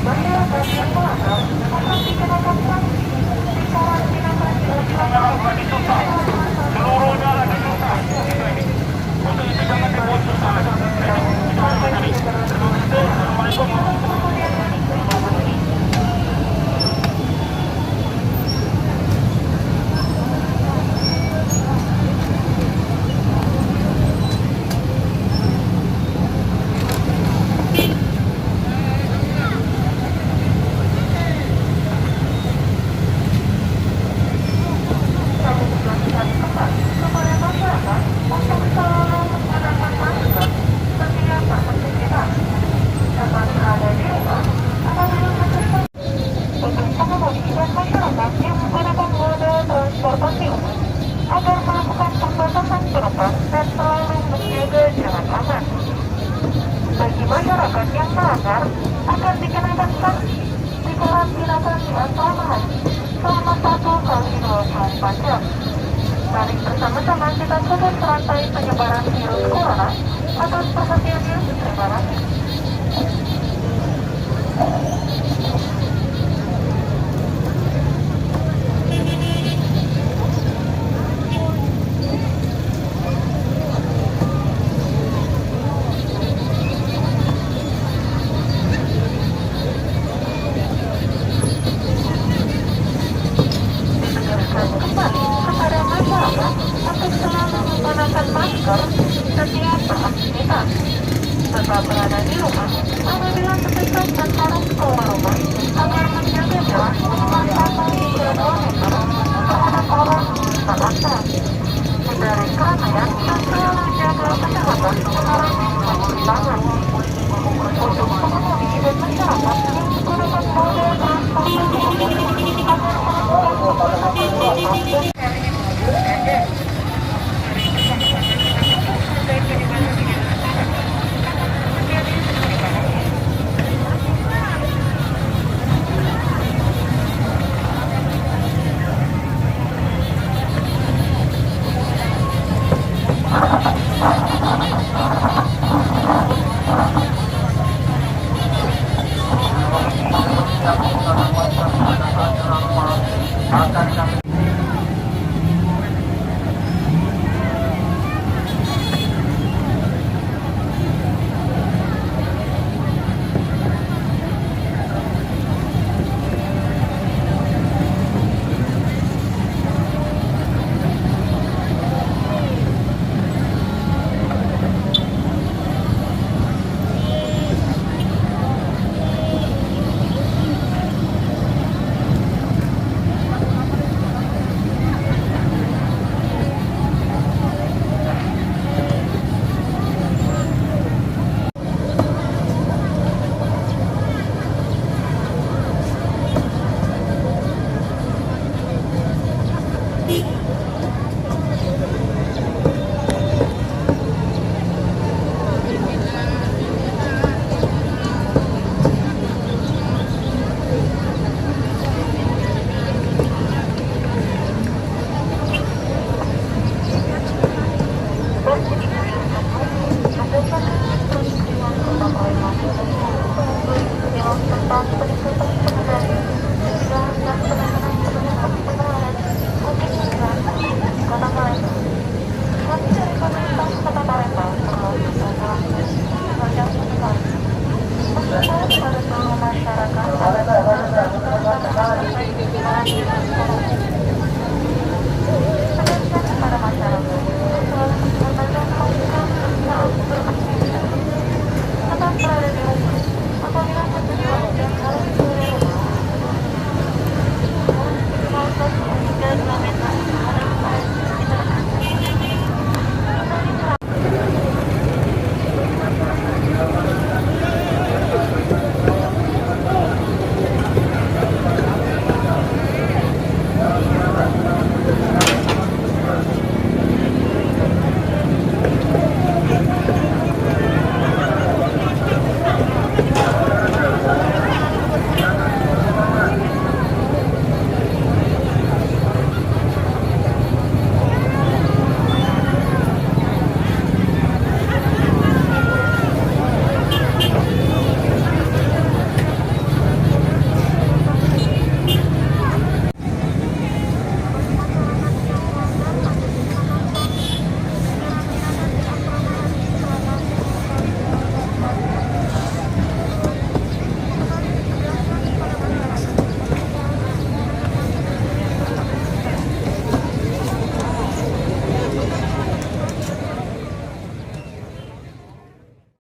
Masyarakat yang melanggar akan dikenakan sanksi. Dikarantina Seluruhnya lagi susah. Untuk itu jangan dibuat susah. Assalamualaikum. agar melakukan pembatasan penumpang dan selalu menjaga jarak aman. Bagi masyarakat yang melanggar akan dikenakan sanksi dikarantina di asrama haji selama 1 kali 24 jam. Mari bersama-sama kita putus rantai penyebaran virus corona. Atas perhatiannya, terima kasih. Menggunakan masker setiap beraktivitas. Tetap berada di rumah apabila terdesak dan harus keluar rumah agar menjaga jarak minimal 1 hingga 2 meter terhadap orang di sekitar. Hindari keramaian dan selalu jaga kesehatan mengurangi mencuci tangan. Untuk pengemudi dan masyarakat yang menggunakan moda transportasi umum agar melakukan